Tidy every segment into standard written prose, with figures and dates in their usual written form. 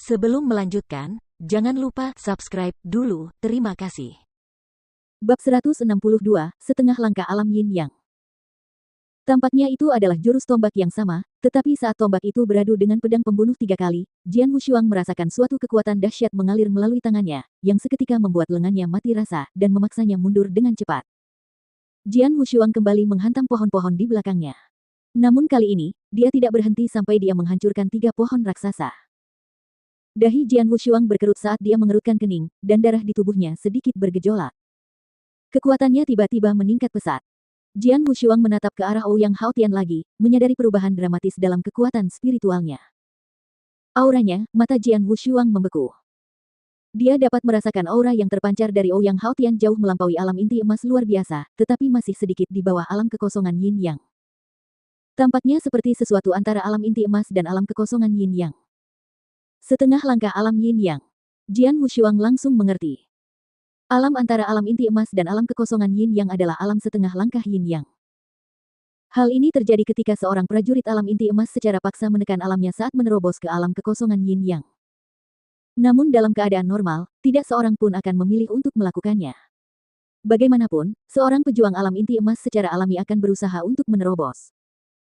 Sebelum melanjutkan, jangan lupa subscribe dulu, terima kasih. Bab 162, Setengah Langkah Alam Yin Yang. Tampaknya itu adalah jurus tombak yang sama, tetapi saat tombak itu beradu dengan pedang pembunuh 3 kali, Jian Wushuang merasakan suatu kekuatan dahsyat mengalir melalui tangannya, yang seketika membuat lengannya mati rasa, dan memaksanya mundur dengan cepat. Jian Wushuang kembali menghantam pohon-pohon di belakangnya. Namun kali ini, dia tidak berhenti sampai dia menghancurkan 3 pohon raksasa. Dahi Jian Wushuang berkerut saat dia mengerutkan kening, dan darah di tubuhnya sedikit bergejolak. Kekuatannya tiba-tiba meningkat pesat. Jian Wushuang menatap ke arah Ouyang Haotian lagi, menyadari perubahan dramatis dalam kekuatan spiritualnya. Auranya, mata Jian Wushuang membeku. Dia dapat merasakan aura yang terpancar dari Ouyang Haotian jauh melampaui alam inti emas luar biasa, tetapi masih sedikit di bawah alam kekosongan Yin Yang. Tampaknya seperti sesuatu antara alam inti emas dan alam kekosongan Yin Yang. Setengah langkah alam Yin Yang. Jian Wushuang langsung mengerti. Alam antara alam inti emas dan alam kekosongan Yin Yang adalah alam setengah langkah Yin Yang. Hal ini terjadi ketika seorang prajurit alam inti emas secara paksa menekan alamnya saat menerobos ke alam kekosongan Yin Yang. Namun dalam keadaan normal, tidak seorang pun akan memilih untuk melakukannya. Bagaimanapun, seorang pejuang alam inti emas secara alami akan berusaha untuk menerobos.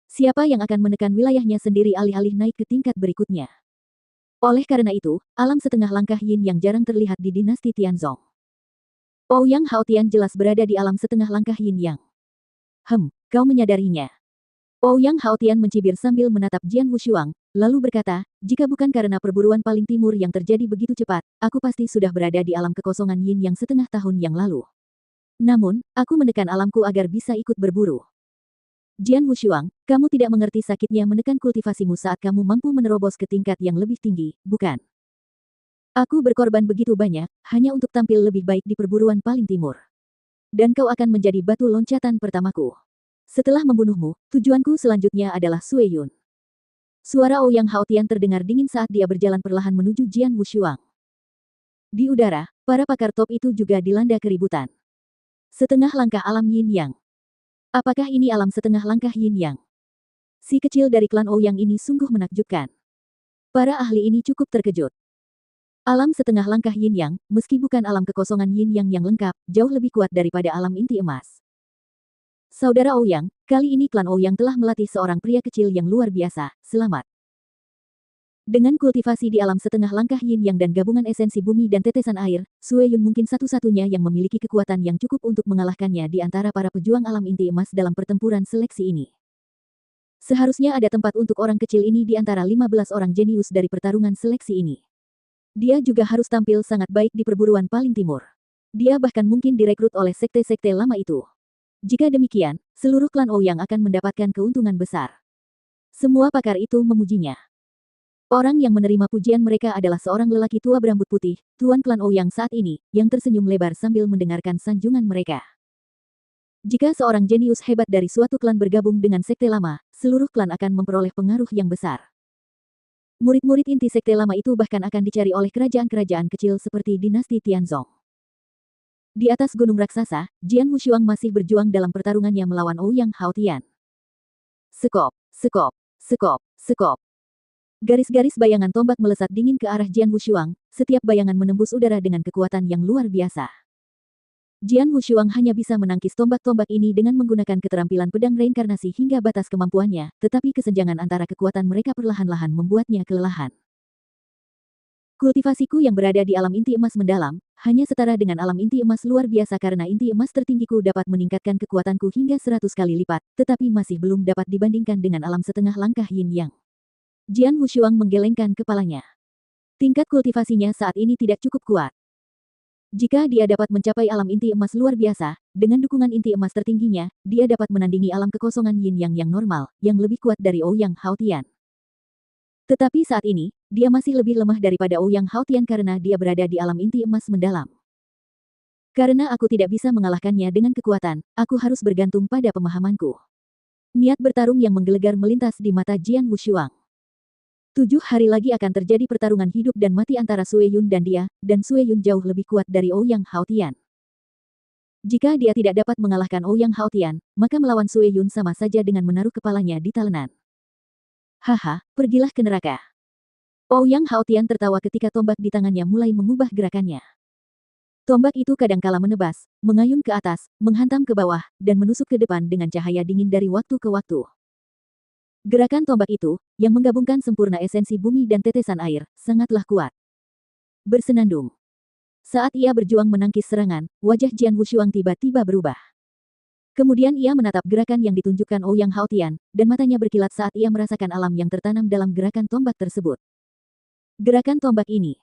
Siapa yang akan menekan wilayahnya sendiri alih-alih naik ke tingkat berikutnya? Oleh karena itu, alam setengah langkah Yin Yang jarang terlihat di dinasti Tianzong. Ouyang Haotian jelas berada di alam setengah langkah Yin Yang. Kau menyadarinya. Ouyang Haotian mencibir sambil menatap Jian Wushuang, lalu berkata, jika bukan karena perburuan paling timur yang terjadi begitu cepat, aku pasti sudah berada di alam kekosongan Yin Yang setengah tahun yang lalu. Namun, aku menekan alamku agar bisa ikut berburu. Jian Wushuang, kamu tidak mengerti sakitnya menekan kultivasimu saat kamu mampu menerobos ke tingkat yang lebih tinggi, bukan? Aku berkorban begitu banyak, hanya untuk tampil lebih baik di perburuan paling timur. Dan kau akan menjadi batu loncatan pertamaku. Setelah membunuhmu, tujuanku selanjutnya adalah Sue Yun. Suara Ouyang Haotian terdengar dingin saat dia berjalan perlahan menuju Jian Wushuang. Di udara, para pakar top itu juga dilanda keributan. Setengah langkah alam Yin Yang. Apakah ini alam setengah langkah Yin Yang? Si kecil dari klan Ouyang ini sungguh menakjubkan. Para ahli ini cukup terkejut. Alam setengah langkah Yin Yang, meski bukan alam kekosongan Yin Yang yang lengkap, jauh lebih kuat daripada alam inti emas. Saudara Ouyang, kali ini klan Ouyang telah melatih seorang pria kecil yang luar biasa, selamat. Dengan kultivasi di alam setengah langkah Yin Yang dan gabungan esensi bumi dan tetesan air, Sue Yun mungkin satu-satunya yang memiliki kekuatan yang cukup untuk mengalahkannya di antara para pejuang alam inti emas dalam pertempuran seleksi ini. Seharusnya ada tempat untuk orang kecil ini di antara 15 orang jenius dari pertarungan seleksi ini. Dia juga harus tampil sangat baik di perburuan paling timur. Dia bahkan mungkin direkrut oleh sekte-sekte lama itu. Jika demikian, seluruh klan Ouyang akan mendapatkan keuntungan besar. Semua pakar itu memujinya. Orang yang menerima pujian mereka adalah seorang lelaki tua berambut putih, tuan klan Ouyang saat ini, yang tersenyum lebar sambil mendengarkan sanjungan mereka. Jika seorang jenius hebat dari suatu klan bergabung dengan sekte lama, seluruh klan akan memperoleh pengaruh yang besar. Murid-murid inti sekte lama itu bahkan akan dicari oleh kerajaan-kerajaan kecil seperti dinasti Tianzong. Di atas gunung raksasa, Jian Wushuang masih berjuang dalam pertarungannya melawan Ouyang Haotian. Sekop, sekop, sekop, sekop. Garis-garis bayangan tombak melesat dingin ke arah Jian Wushuang, setiap bayangan menembus udara dengan kekuatan yang luar biasa. Jian Wushuang hanya bisa menangkis tombak-tombak ini dengan menggunakan keterampilan pedang reinkarnasi hingga batas kemampuannya, tetapi kesenjangan antara kekuatan mereka perlahan-lahan membuatnya kelelahan. Kultivasiku yang berada di alam inti emas mendalam, hanya setara dengan alam inti emas luar biasa karena inti emas tertinggiku dapat meningkatkan kekuatanku hingga 100 kali lipat, tetapi masih belum dapat dibandingkan dengan alam setengah langkah Yin Yang. Jian Wushuang menggelengkan kepalanya. Tingkat kultivasinya saat ini tidak cukup kuat. Jika dia dapat mencapai alam inti emas luar biasa, dengan dukungan inti emas tertingginya, dia dapat menandingi alam kekosongan Yin Yang yang normal, yang lebih kuat dari Ouyang Haotian. Tetapi saat ini, dia masih lebih lemah daripada Ouyang Haotian karena dia berada di alam inti emas mendalam. Karena aku tidak bisa mengalahkannya dengan kekuatan, aku harus bergantung pada pemahamanku. Niat bertarung yang menggelegar melintas di mata Jian Wushuang. 7 hari lagi akan terjadi pertarungan hidup dan mati antara Sue Yun dan dia, dan Sue Yun jauh lebih kuat dari Ouyang Haotian. Jika dia tidak dapat mengalahkan Ouyang Haotian, maka melawan Sue Yun sama saja dengan menaruh kepalanya di talenan. Haha, pergilah ke neraka. Ouyang Haotian tertawa ketika tombak di tangannya mulai mengubah gerakannya. Tombak itu kadangkala menebas, mengayun ke atas, menghantam ke bawah, dan menusuk ke depan dengan cahaya dingin dari waktu ke waktu. Gerakan tombak itu, yang menggabungkan sempurna esensi bumi dan tetesan air, sangatlah kuat. Bersenandung. Saat ia berjuang menangkis serangan, wajah Jian Wushuang tiba-tiba berubah. Kemudian ia menatap gerakan yang ditunjukkan Ouyang Haotian, dan matanya berkilat saat ia merasakan alam yang tertanam dalam gerakan tombak tersebut. Gerakan tombak ini.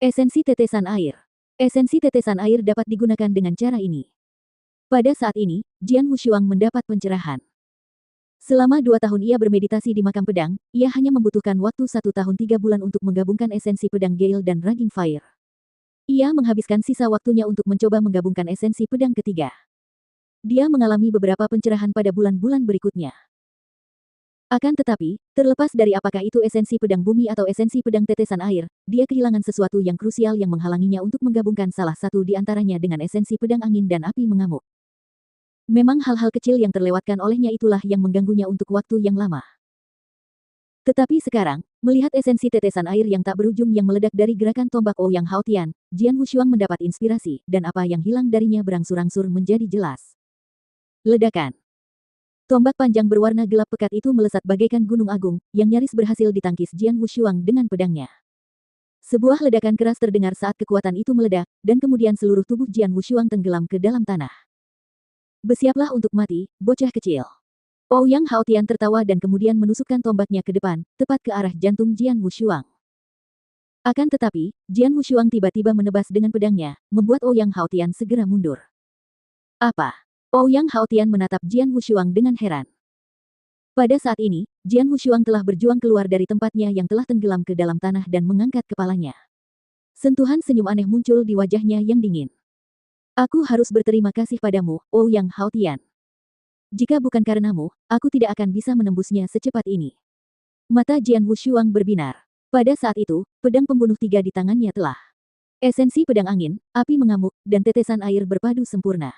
Esensi tetesan air. Esensi tetesan air dapat digunakan dengan cara ini. Pada saat ini, Jian Wushuang mendapat pencerahan. Selama 2 tahun ia bermeditasi di makam pedang, ia hanya membutuhkan waktu 1 tahun 3 bulan untuk menggabungkan esensi pedang Gale dan Raging Fire. Ia menghabiskan sisa waktunya untuk mencoba menggabungkan esensi pedang ketiga. Dia mengalami beberapa pencerahan pada bulan-bulan berikutnya. Akan tetapi, terlepas dari apakah itu esensi pedang bumi atau esensi pedang tetesan air, dia kehilangan sesuatu yang krusial yang menghalanginya untuk menggabungkan salah satu di antaranya dengan esensi pedang angin dan api mengamuk. Memang hal-hal kecil yang terlewatkan olehnya itulah yang mengganggunya untuk waktu yang lama. Tetapi sekarang, melihat esensi tetesan air yang tak berujung yang meledak dari gerakan tombak Ouyang Haotian, Jian Wushuang mendapat inspirasi, dan apa yang hilang darinya berangsur-angsur menjadi jelas. Ledakan. Tombak panjang berwarna gelap pekat itu melesat bagaikan gunung agung, yang nyaris berhasil ditangkis Jian Wushuang dengan pedangnya. Sebuah ledakan keras terdengar saat kekuatan itu meledak, dan kemudian seluruh tubuh Jian Wushuang tenggelam ke dalam tanah. Bersiaplah untuk mati, bocah kecil. Ouyang Haotian tertawa dan kemudian menusukkan tombaknya ke depan, tepat ke arah jantung Jian Wushuang. Akan tetapi, Jian Wushuang tiba-tiba menebas dengan pedangnya, membuat Ouyang Haotian segera mundur. Apa? Ouyang Haotian menatap Jian Wushuang dengan heran. Pada saat ini, Jian Wushuang telah berjuang keluar dari tempatnya yang telah tenggelam ke dalam tanah dan mengangkat kepalanya. Sentuhan senyum aneh muncul di wajahnya yang dingin. Aku harus berterima kasih padamu, Ouyang Haotian. Jika bukan karenamu, aku tidak akan bisa menembusnya secepat ini. Mata Jian Wushuang berbinar. Pada saat itu, pedang pembunuh 3 di tangannya telah. Esensi pedang angin, api mengamuk, dan tetesan air berpadu sempurna.